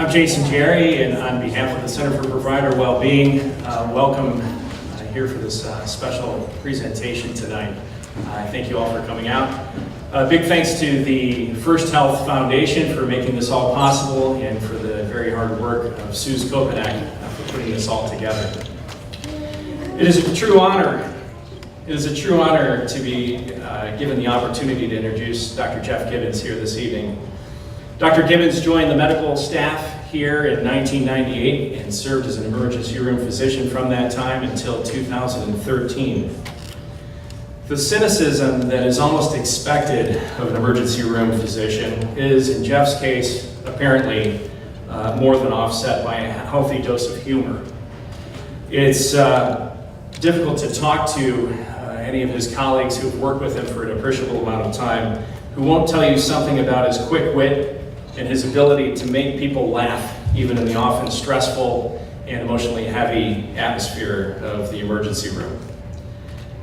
I'm Jason Jerry, and on behalf of the Center for Provider Wellbeing, welcome here for this special presentation tonight. Thank you all for coming out. Big thanks to the First Health Foundation for making this all possible, and for the very hard work of Suze Kopanek for putting this all together. It is a true honor. It is a true honor to be given the opportunity to introduce Dr. Jeff Gibbons here this evening. Dr. Gibbons joined the medical staff here in 1998 and served as an emergency room physician from that time until 2013. The cynicism that is almost expected of an emergency room physician is, in Jeff's case, apparently more than offset by a healthy dose of humor. It's difficult to talk to any of his colleagues who've worked with him for an appreciable amount of time who won't tell you something about his quick wit and his ability to make people laugh, even in the often stressful and emotionally heavy atmosphere of the emergency room.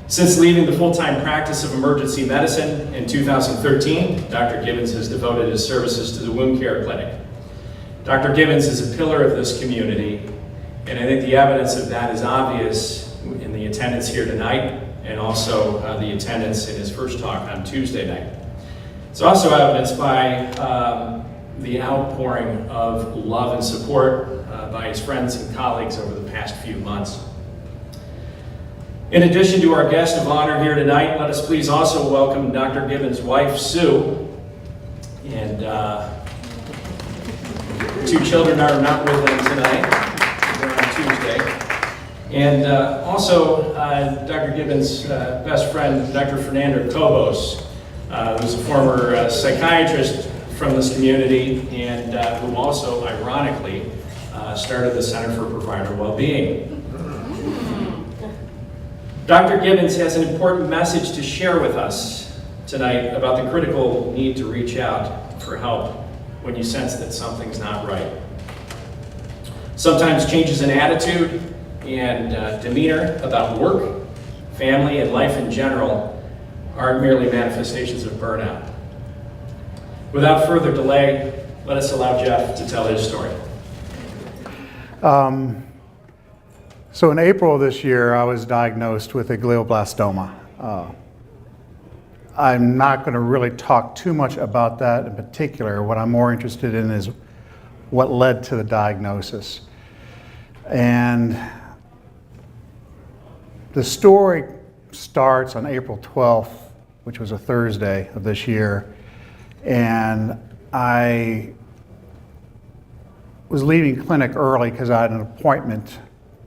Since leaving the full-time practice of emergency medicine in 2013, Dr. Gibbons has devoted his services to the wound care clinic. Dr. Gibbons is a pillar of this community, and I think the evidence of that is obvious in the attendance here tonight, and also the attendance in his first talk on Tuesday night. It's also evidenced by the outpouring of love and support by his friends and colleagues over the past few months. In addition to our guest of honor here tonight, let us please also welcome Dr. Gibbons' wife, Sue, and 2 children are not with him tonight. They're on Tuesday. And also Dr. Gibbons' best friend, Dr. Fernando Cobos, who's a former psychiatrist from this community, and who also, ironically, started the Center for Provider Wellbeing. Dr. Gibbons has an important message to share with us tonight about the critical need to reach out for help when you sense that something's not right. Sometimes changes in attitude and demeanor about work, family, and life in general aren't merely manifestations of burnout. Without further delay, let us allow Jeff to tell his story. So in April of this year, I was diagnosed with a glioblastoma. I'm not going to really talk too much about that in particular. What I'm more interested in is what led to the diagnosis. And the story starts on April 12th, which was a Thursday of this year. And I was leaving clinic early because I had an appointment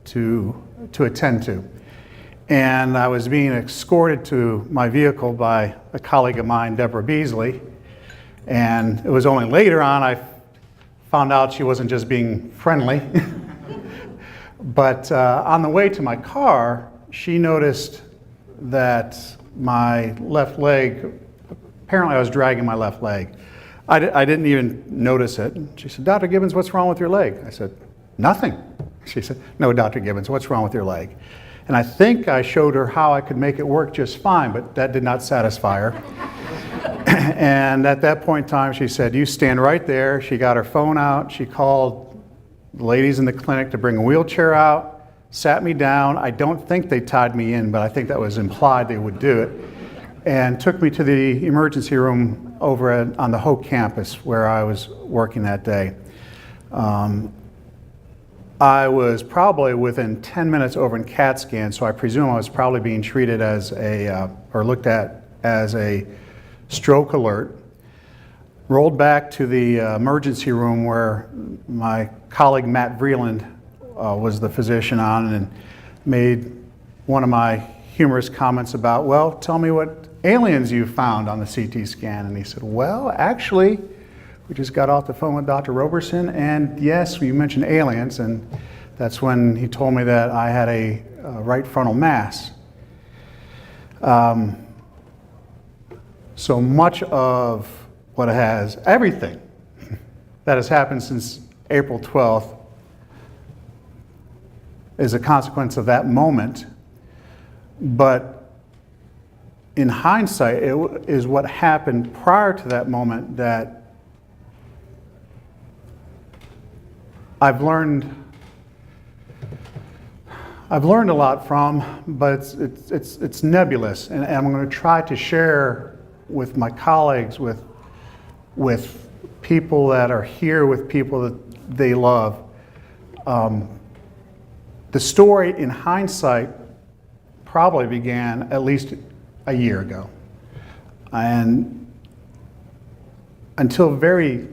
to attend to. And I was being escorted to my vehicle by a colleague of mine, Deborah Beasley. And it was only later on I found out she wasn't just being friendly. But on the way to my car, she noticed that my left leg, apparently I was dragging my left leg. I didn't even notice it. She said, "Dr. Gibbons, what's wrong with your leg?" I said, "Nothing." She said, "No, Dr. Gibbons, what's wrong with your leg?" And I think I showed her how I could make it work just fine, but that did not satisfy her. And at that point in time, she said, "You stand right there." She got her phone out. She called the ladies in the clinic to bring a wheelchair out, sat me down. I don't think they tied me in, but I think that was implied they would do it. And took me to the emergency room over on the Hoke campus where I was working that day. I was probably within 10 minutes over in CAT scan, so I presume I was probably being treated as or looked at as a stroke alert. Rolled back to the emergency room where my colleague Matt Vreeland was the physician on, and made one of my humorous comments about, "Well, tell me what aliens you found on the CT scan." And he said, "Well, actually, we just got off the phone with Dr. Roberson, and yes, you mentioned aliens." And that's when he told me that I had a right frontal mass. So much of what has, everything that has happened since April 12th is a consequence of that moment. But in hindsight, it is what happened prior to that moment that I've learned a lot from, but it's nebulous, and I'm going to try to share with my colleagues, with people that are here, with people that they love. The story, in hindsight, probably began at least a year ago, and until very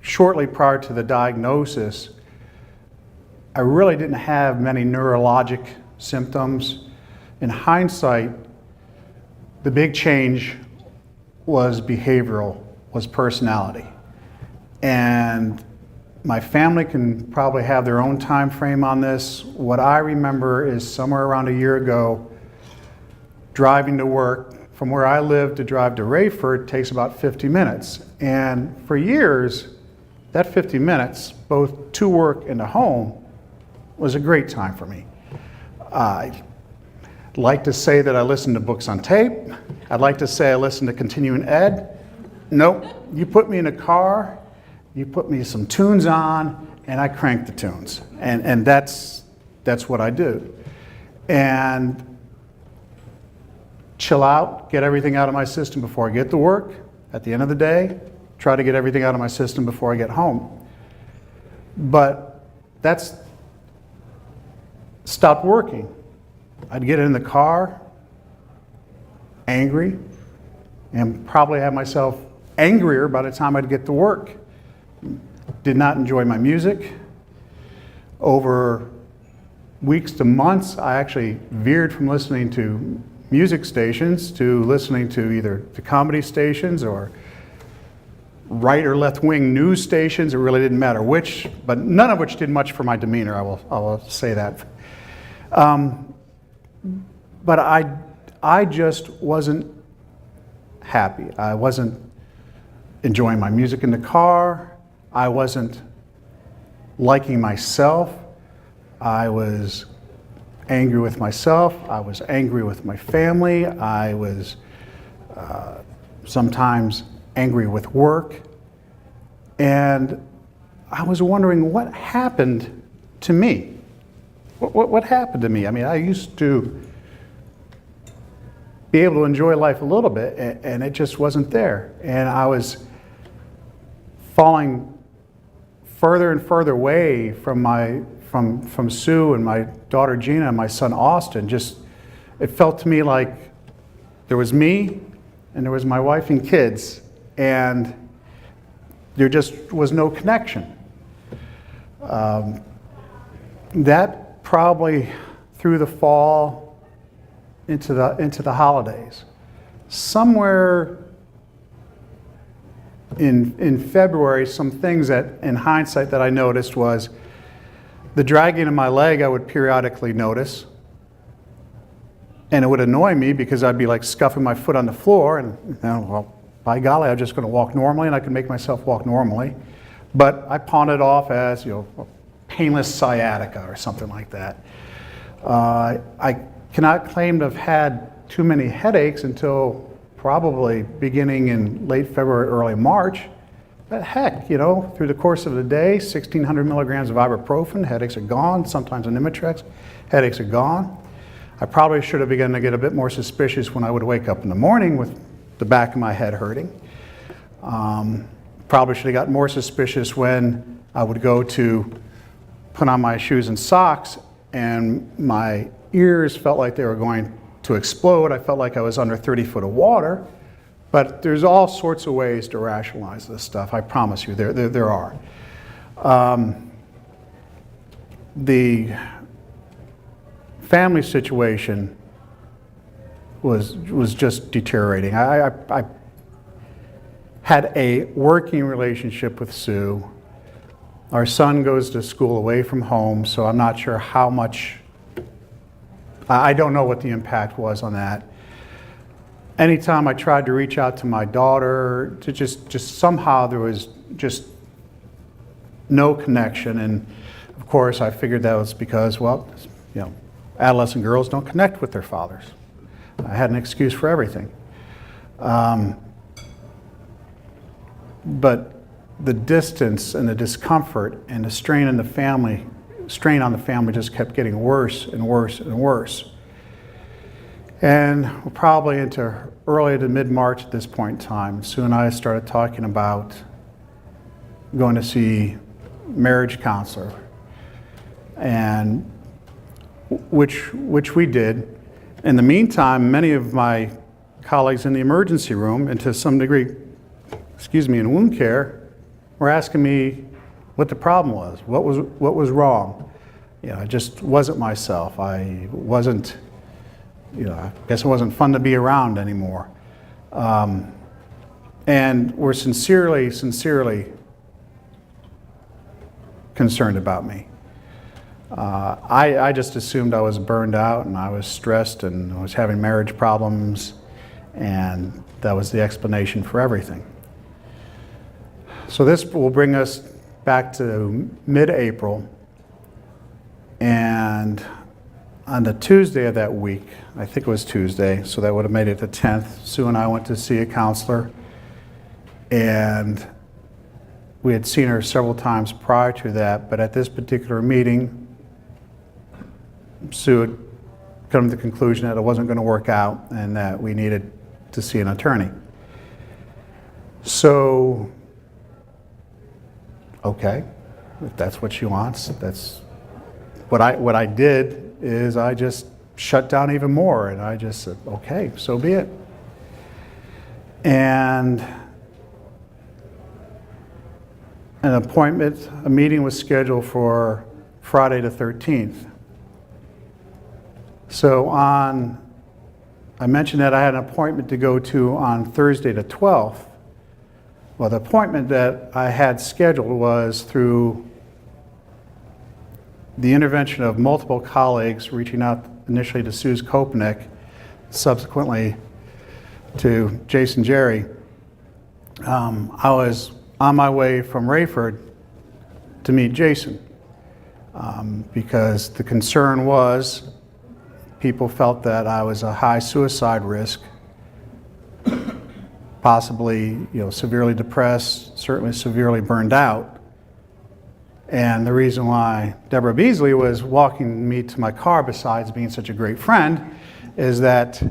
shortly prior to the diagnosis, I really didn't have many neurologic symptoms. In hindsight, the big change was behavioral, was personality. And my family can probably have their own time frame on this. What I remember is somewhere around a year ago, driving to work. From where I live to drive to Rayford takes about 50 minutes. And for years, that 50 minutes, both to work and to home, was a great time for me. I'd like to say that I listened to books on tape. I'd like to say I listened to continuing ed. Nope. You put me in a car, you put me some tunes on, and I crank the tunes. And that's what I do. And chill out, get everything out of my system before I get to work. At the end of the day, try to get everything out of my system before I get home. But that's stopped working. I'd get in the car, angry, and probably have myself angrier by the time I'd get to work. Did not enjoy my music. Over weeks to months, I actually veered from listening to music stations to listening to either the comedy stations or right or left-wing news stations. It really didn't matter which, but none of which did much for my demeanor, I will say that. But I just wasn't happy. I wasn't enjoying my music in the car. I wasn't liking myself. I was angry with myself. I was angry with my family. I was sometimes angry with work. And I was wondering what happened to me. What happened to me? I mean, I used to be able to enjoy life a little bit, and it just wasn't there. And I was falling further and further away from Sue and my daughter Gina and my son Austin. Just, it felt to me like there was me and there was my wife and kids, and there just was no connection. That probably through the fall into the holidays. Somewhere in February, some things that in hindsight that I noticed was the dragging of my leg I would periodically notice. And it would annoy me because I'd be like scuffing my foot on the floor, and well, by golly, I'm just going to walk normally, and I can make myself walk normally. But I pawned it off as, painless sciatica or something like that. I cannot claim to have had too many headaches until probably beginning in late February, early March. But heck, through the course of the day, 1,600 milligrams of ibuprofen, headaches are gone. Sometimes an Imitrex, headaches are gone. I probably should have begun to get a bit more suspicious when I would wake up in the morning with the back of my head hurting. Probably should have gotten more suspicious when I would go to put on my shoes and socks and my ears felt like they were going to explode. I felt like I was under 30 foot of water. But there's all sorts of ways to rationalize this stuff. I promise you, there are. The family situation was just deteriorating. I had a working relationship with Sue. Our son goes to school away from home, so I'm not sure how much. I don't know what the impact was on that. Anytime I tried to reach out to my daughter, to just somehow there was just no connection. And of course, I figured that was because, adolescent girls don't connect with their fathers. I had an excuse for everything. But the distance and the discomfort and the strain on the family just kept getting worse and worse and worse. And we're probably into early to mid-March at this point in time. Sue and I started talking about going to see marriage counselor, and which we did. In the meantime, many of my colleagues in the emergency room, and to some degree, in wound care, were asking me what the problem was, what was wrong. I just wasn't myself. I wasn't, I guess it wasn't fun to be around anymore. And were sincerely concerned about me. I just assumed I was burned out and I was stressed and I was having marriage problems, and that was the explanation for everything. So this will bring us back to mid-April, and on the Tuesday of that week, I think it was Tuesday, so that would have made it the 10th, Sue and I went to see a counselor, and we had seen her several times prior to that, but at this particular meeting, Sue had come to the conclusion that it wasn't going to work out and that we needed to see an attorney. So, okay, if that's what she wants, that's what I did is I just shut down even more, and I just said, okay, so be it. And a meeting was scheduled for Friday the 13th. So I mentioned that I had an appointment to go to on Thursday the 12th. Well, the appointment that I had scheduled was through the intervention of multiple colleagues, reaching out initially to Suze Kopenick, subsequently to Jason Jerry. I was on my way from Rayford to meet Jason because the concern was people felt that I was a high suicide risk, possibly severely depressed, certainly severely burned out. And the reason why Deborah Beasley was walking me to my car, besides being such a great friend, is that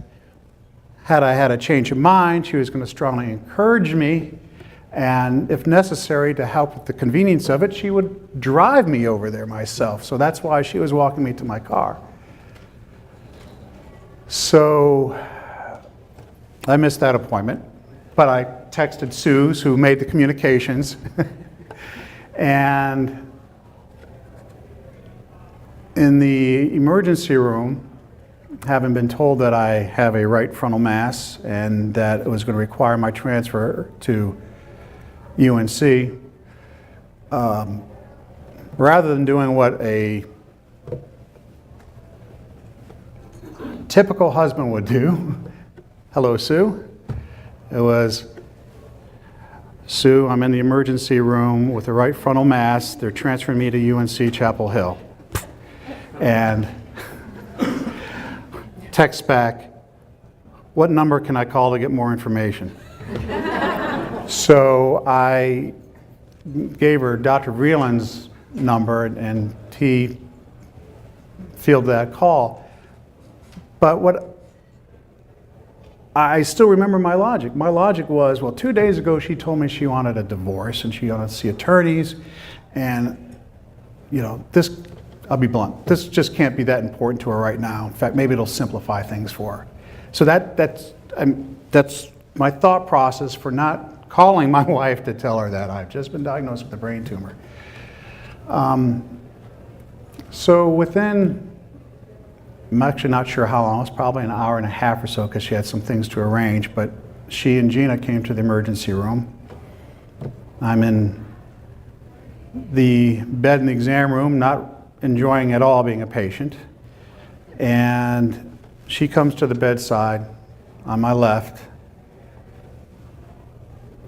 had I had a change of mind, she was going to strongly encourage me, and if necessary, to help with the convenience of it, she would drive me over there myself. So that's why she was walking me to my car. So I missed that appointment, but I texted Suze, who made the communications, and in the emergency room, having been told that I have a right frontal mass and that it was going to require my transfer to UNC, rather than doing what a typical husband would do, hello Sue, it was, Sue, I'm in the emergency room with a right frontal mass, they're transferring me to UNC Chapel Hill. And text back, what number can I call to get more information? So I gave her Dr. Vreeland's number, and he fielded that call. But what I still remember my logic. My logic was, well, 2 days ago she told me she wanted a divorce and she wanted to see attorneys, and this, I'll be blunt, this just can't be that important to her right now. In fact, maybe it'll simplify things for her. So that's my thought process for not calling my wife to tell her that I've just been diagnosed with a brain tumor. So within, I'm actually not sure how long, it was probably an hour and a half or so because she had some things to arrange, but she and Gina came to the emergency room. I'm in the bed in the exam room, not enjoying at all being a patient, and she comes to the bedside on my left,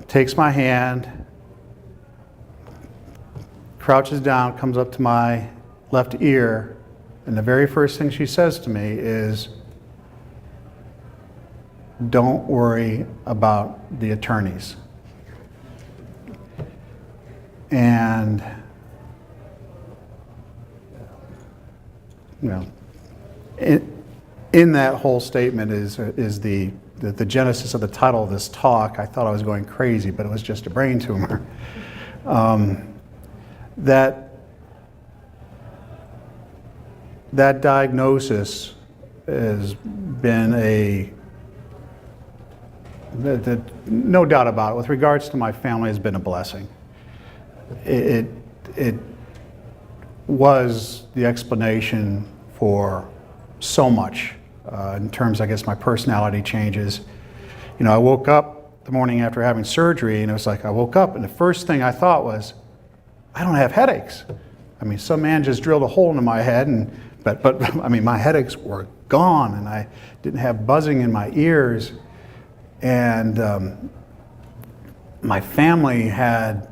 takes my hand, crouches down, comes up to my left ear, and the very first thing she says to me is, "Don't worry about the attorneys." And, you know, in that whole statement is the genesis of the title of this talk. I thought I was going crazy, but it was just a brain tumor. That diagnosis has been no doubt about it, with regards to my family, has been a blessing. It was the explanation for so much in terms, I guess, my personality changes. You know, I woke up the morning after having surgery, and it was like I woke up, and the first thing I thought was, I don't have headaches. I mean, some man just drilled a hole into my head, but I mean, my headaches were gone, and I didn't have buzzing in my ears. And my family had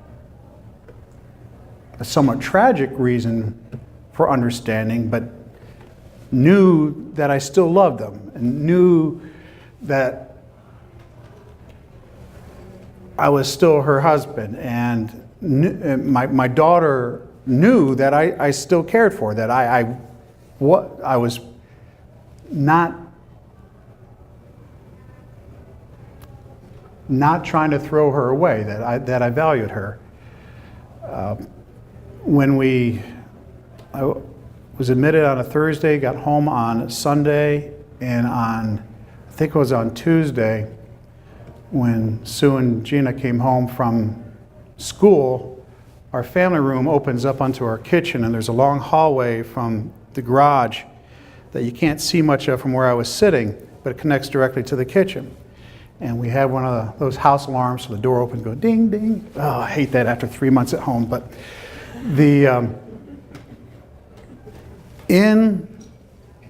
a somewhat tragic reason for understanding, but knew that I still loved them, and knew that I was still her husband, and my daughter knew that I still cared for her, that I was not trying to throw her away, that I valued her. When I was admitted on a Thursday, got home on Sunday, and I think it was on Tuesday, when Sue and Gina came home from school, our family room opens up onto our kitchen, and there's a long hallway from the garage that you can't see much of from where I was sitting, but it connects directly to the kitchen. And we had one of those house alarms, so the door opened, go ding, ding. Oh, I hate that after 3 months at home. But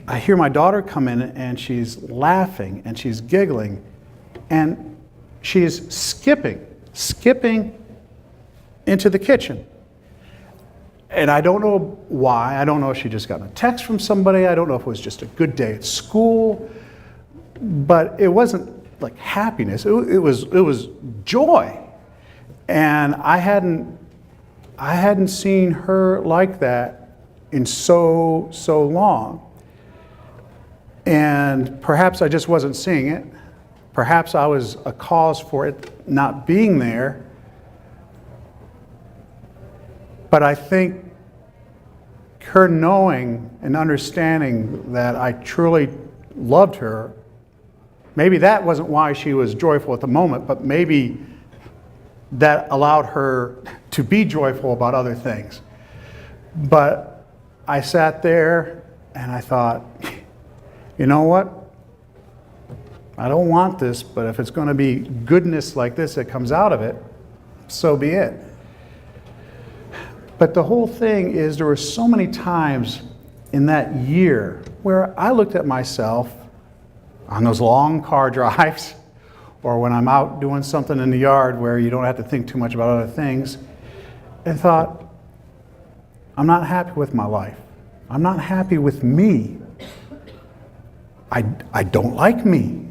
I hear my daughter come in, and she's laughing, and she's giggling, and she's skipping into the kitchen. And I don't know why. I don't know if she just got a text from somebody. I don't know if it was just a good day at school. But it wasn't like happiness. It was joy. And I hadn't seen her like that in so long. And perhaps I just wasn't seeing it. Perhaps I was a cause for it not being there. But I think her knowing and understanding that I truly loved her, maybe that wasn't why she was joyful at the moment, but maybe that allowed her to be joyful about other things. But I sat there and I thought, you know what? I don't want this, but if it's going to be goodness like this that comes out of it, so be it. But the whole thing is, there were so many times in that year where I looked at myself on those long car drives, or when I'm out doing something in the yard where you don't have to think too much about other things, and thought, I'm not happy with my life. I'm not happy with me. I don't like me.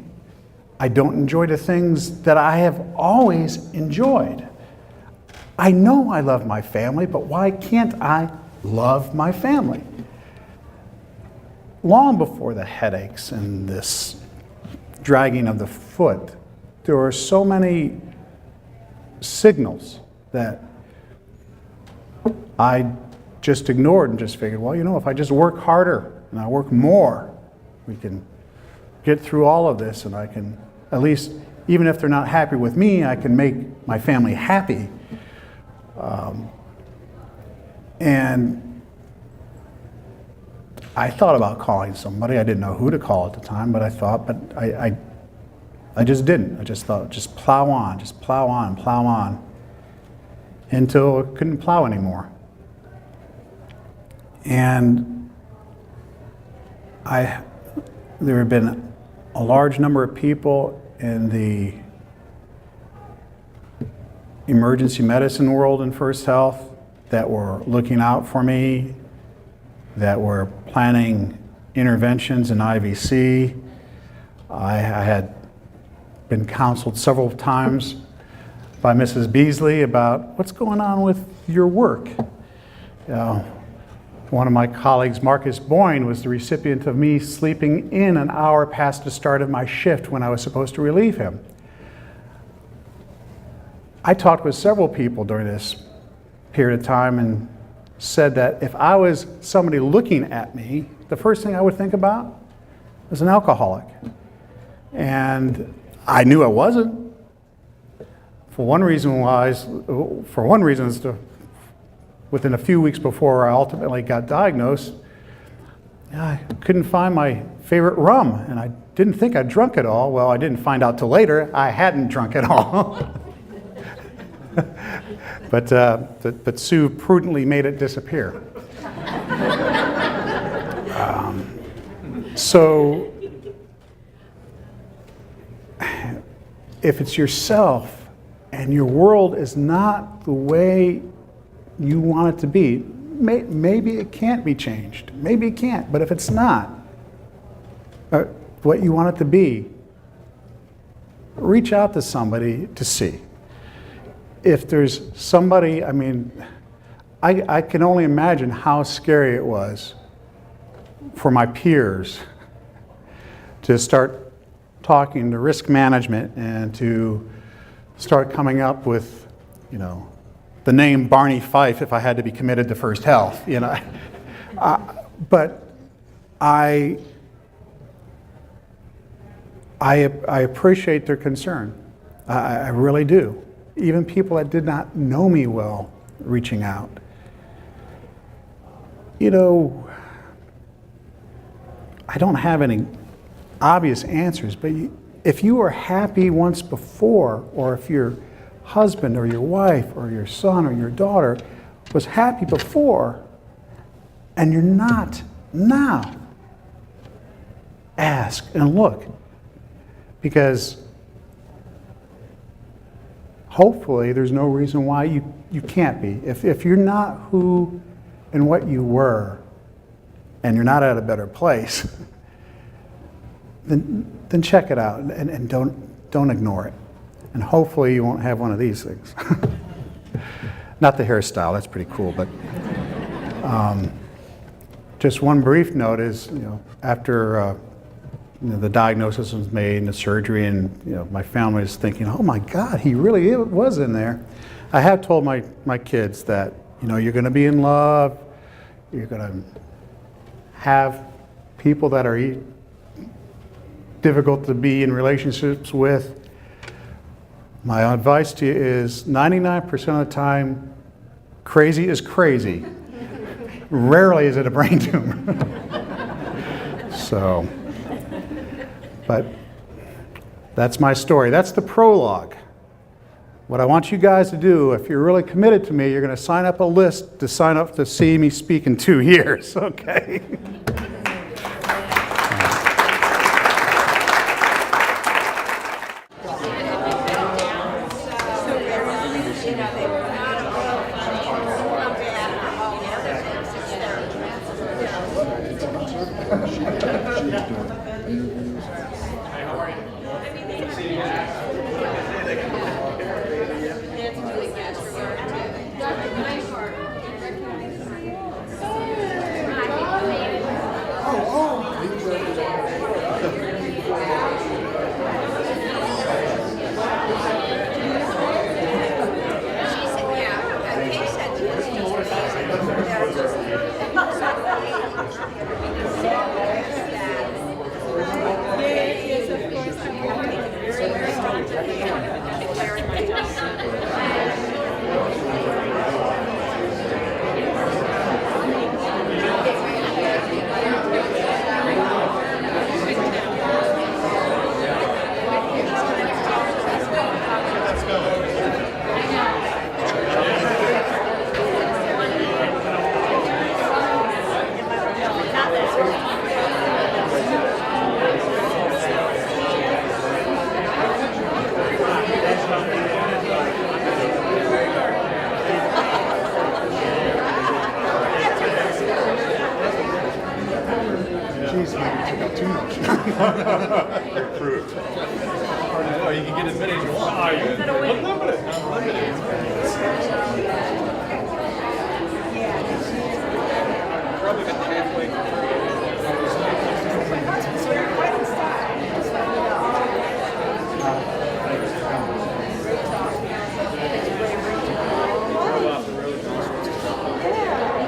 I don't enjoy the things that I have always enjoyed. I know I love my family, but why can't I love my family? Long before the headaches and this dragging of the foot, there were so many signals that I just ignored and just figured, well, you know, if I just work harder and I work more, we can get through all of this, and I can, at least, even if they're not happy with me, I can make my family happy. And I thought about calling somebody. I didn't know who to call at the time, but I thought, but I just didn't. I just thought, just plow on, until I couldn't plow anymore. And there have been a large number of people in the emergency medicine world in First Health that were looking out for me, that were planning interventions in IVC. I had been counseled several times by Mrs. Beasley about what's going on with your work. One of my colleagues, Marcus Boyne, was the recipient of me sleeping in an hour past the start of my shift when I was supposed to relieve him. I talked with several people during this period of time and said that if I was somebody looking at me, the first thing I would think about was an alcoholic. And I knew I wasn't. For one reason is within a few weeks before I ultimately got diagnosed, I couldn't find my favorite rum, and I didn't think I'd drunk it all. Well, I didn't find out till later I hadn't drunk it all. But Sue prudently made it disappear. So if it's yourself and your world is not the way you want it to be, maybe it can't be changed. Maybe it can't. But if it's not what you want it to be, reach out to somebody to see. If there's somebody, I can only imagine how scary it was for my peers to start talking to risk management and to start coming up with, the name Barney Fife if I had to be committed to First Health, but I appreciate their concern. I really do. Even people that did not know me well reaching out. I don't have any obvious answers, but if you were happy once before, or if your husband or your wife or your son or your daughter was happy before and you're not now, ask and look, because hopefully there's no reason why you can't be. If you're not who and what you were and you're not at a better place, then check it out and don't ignore it. And hopefully you won't have one of these things. Not the hairstyle, that's pretty cool, but just one brief note is, after the diagnosis was made and the surgery, and my family is thinking, oh my God, he really was in there. I have told my kids that, you're going to be in love, you're going to have people that are difficult to be in relationships with. My advice to you is 99% of the time, crazy is crazy. Rarely is it a brain tumor. So, but that's my story. That's the prologue. What I want you guys to do, if you're really committed to me, you're going to sign up a list to sign up to see me speak in 2 years, okay? Approved. Oh, you can get as many as you want. Probably got halfway. So you're quite in style. Just let me know. Yeah.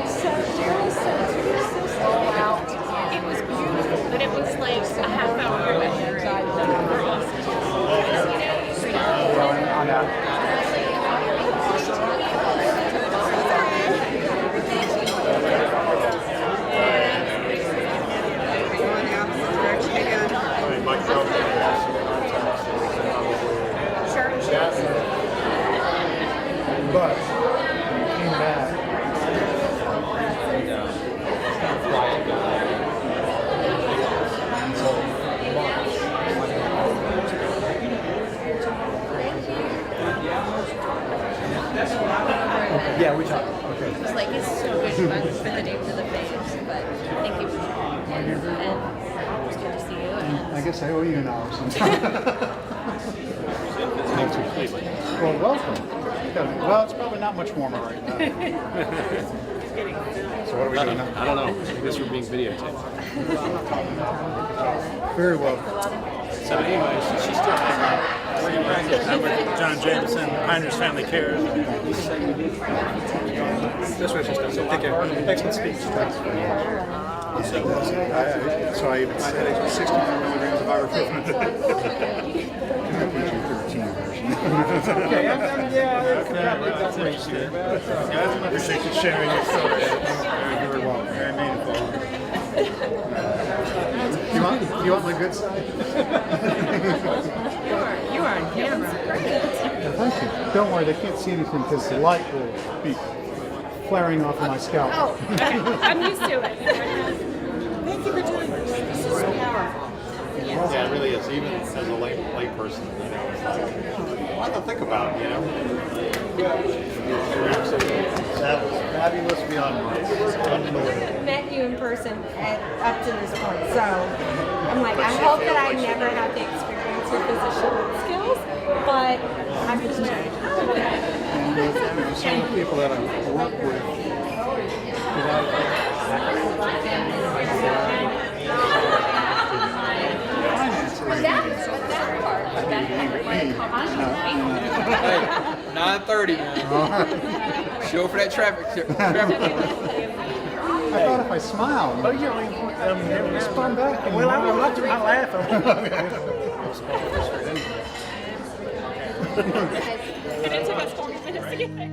So Jerry said to your sister out. It was beautiful, but it was like a half hour away. But when he came back, yeah, we talked. Okay. It's like it's so good for the day for the face, but thank you. And it was good to see you. And I guess I owe you an hour sometime. Well, welcome. Well, it's probably not much warmer right now. So what are we doing now? I don't know. I guess we're being videotaped. Very well. So anyways, she's still hanging out. I'm with John Jameson, Pioneers Family Cares. This was just take care. Excellent speech. So I even said 65 milligrams of ibuprofen. PG-13 version. Okay, that's what you said. Appreciate you sharing your story. Very well. Very meaningful. You want my good side? you are on camera. Thank you. Don't worry, they can't see anything because the light will be flaring off of my scalp. Oh, okay. I'm used to it. Thank you for doing this. This is so powerful. Yeah, it really is. Even as a lay person, you know, it's like a lot to think about, you know. That was fabulous beyond words. Unbelievable. Met you in person up to this point, so I'm like, I hope that I never have to experience your physician skills, but I'm just changed. Some of the people that I work with, Hey, 9:30 now. Show for that traffic. I thought if I smiled, Oh, yeah, respond back. well, I laugh. And it took us 40 minutes to get there.